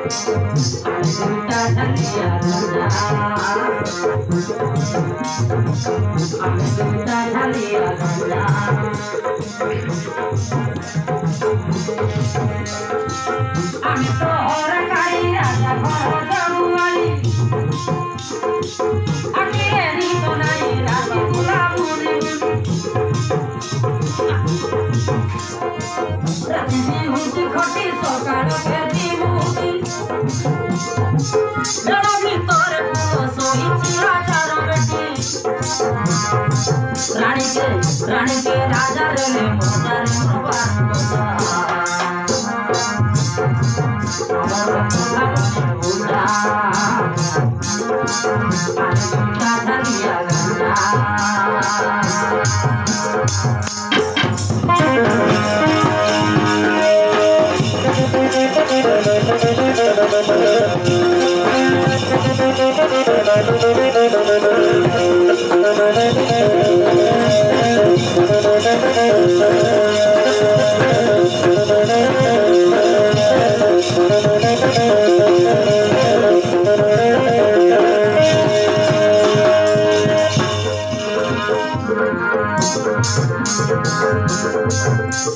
दुटा ढलिया राजा दुटा ढलिया राजा আমি তো হরকারি রাজা ঘর জড়ুয়ালি আমি এরি তো নাই রাজা গোলামুনি রাতি হুঁচি খটি সকাল খেতি মুটি জড় ভিতরে শোইছি রাজার বেটি রানীকে রাজা রেলে মজার প্রবাস কথা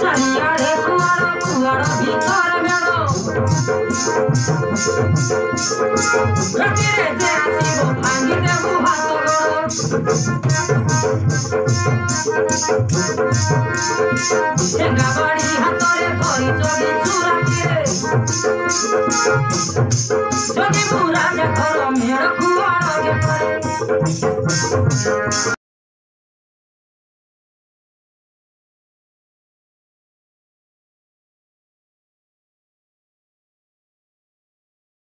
চারিয়ারে কুয়ার ভিতর মেড়ো রাতিরে যে আসিব ভাঙি দেবু হাত ঠেঙ্গা বাড়ি হাতরে ধরি চলি চুরাটিরে যদি বুড়া দেখর মেড় কুয়ার